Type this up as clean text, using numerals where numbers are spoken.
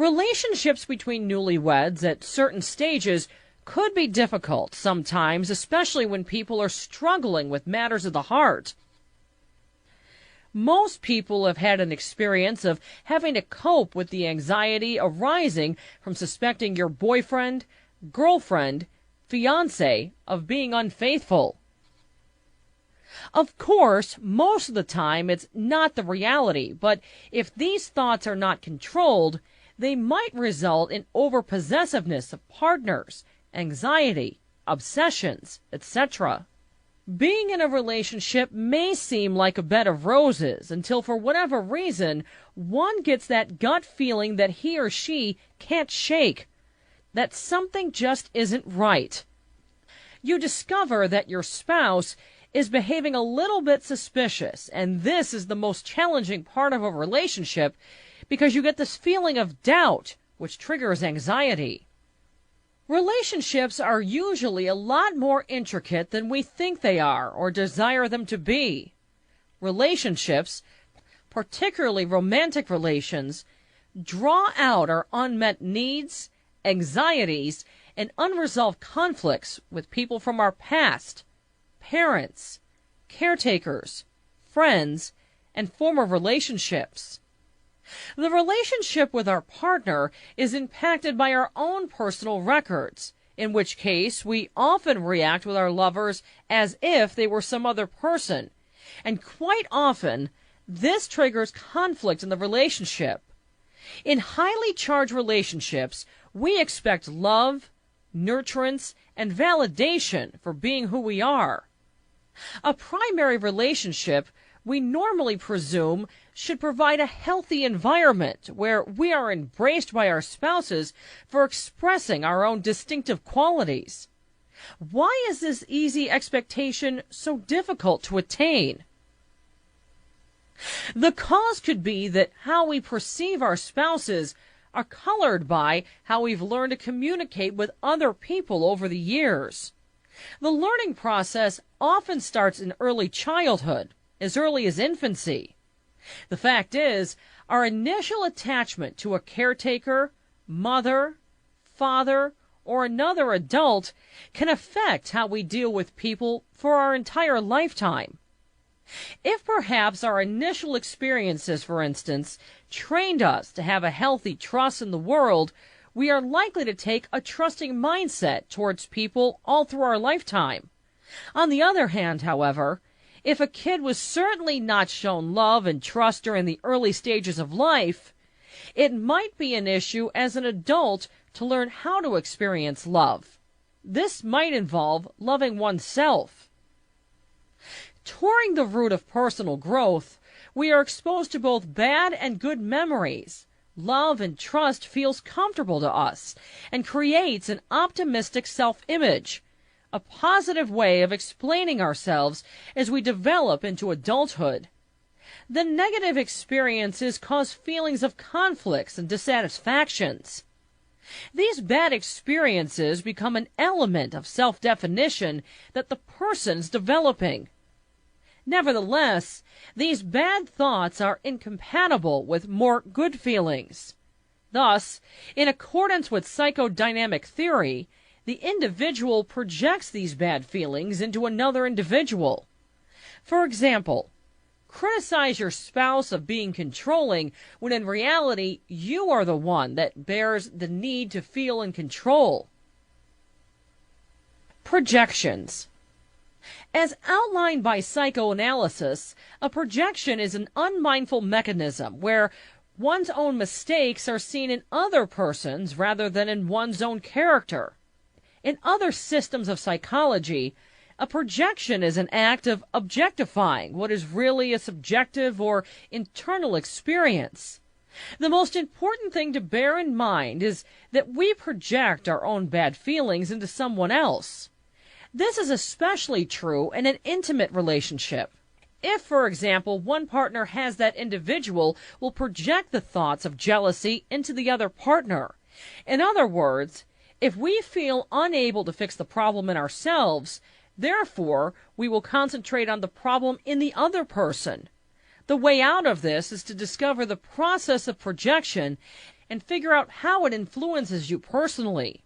Relationships between newlyweds at certain stages could be difficult sometimes, especially when people are struggling with matters of the heart. Most people have had an experience of having to cope with the anxiety arising from suspecting your boyfriend, girlfriend, fiancé of being unfaithful. Of course, most of the time it's not the reality, but if these thoughts are not controlled, they might result in overpossessiveness of partners, anxiety, obsessions, etc. Being in a relationship may seem like a bed of roses until, for whatever reason, one gets that gut feeling that he or she can't shake, that something just isn't right. You discover that your spouse is behaving a little bit suspicious, and this is the most challenging part of a relationship because you get this feeling of doubt, which triggers anxiety. Relationships are usually a lot more intricate than we think they are or desire them to be. Relationships, particularly romantic relations, draw out our unmet needs, anxieties, and unresolved conflicts with people from our past, parents, caretakers, friends, and former relationships. The relationship with our partner is impacted by our own personal records, in which case we often react with our lovers as if they were some other person, and quite often this triggers conflict in the relationship. In highly charged relationships, we expect love, nurturance, and validation for being who we are. A primary relationship, we normally presume, should provide a healthy environment where we are embraced by our spouses for expressing our own distinctive qualities. Why is this easy expectation so difficult to attain? The cause could be that how we perceive our spouses are colored by how we've learned to communicate with other people over the years. The learning process often starts in early childhood, as early as infancy. The fact is, our initial attachment to a caretaker, mother, father, or another adult can affect how we deal with people for our entire lifetime. If perhaps our initial experiences, for instance, trained us to have a healthy trust in the world, we are likely to take a trusting mindset towards people all through our lifetime. On the other hand, however, if a kid was certainly not shown love and trust during the early stages of life, it might be an issue as an adult to learn how to experience love. This might involve loving oneself. Toward the root of personal growth, we are exposed to both bad and good memories. Love and trust feels comfortable to us and creates an optimistic self-image, a positive way of explaining ourselves as we develop into adulthood. The negative experiences cause feelings of conflicts and dissatisfactions. These bad experiences become an element of self-definition that the person's developing. Nevertheless, these bad thoughts are incompatible with more good feelings. Thus, in accordance with psychodynamic theory, the individual projects these bad feelings into another individual. For example, criticize your spouse of being controlling when in reality you are the one that bears the need to feel in control. Projections. As outlined by psychoanalysis, a projection is an unmindful mechanism where one's own mistakes are seen in other persons rather than in one's own character. In other systems of psychology, a projection is an act of objectifying what is really a subjective or internal experience. The most important thing to bear in mind is that we project our own bad feelings into someone else. This is especially true in an intimate relationship. If, for example, one partner has that individual will project the thoughts of jealousy into the other partner. In other words, if we feel unable to fix the problem in ourselves, therefore we will concentrate on the problem in the other person. The way out of this is to discover the process of projection and figure out how it influences you personally.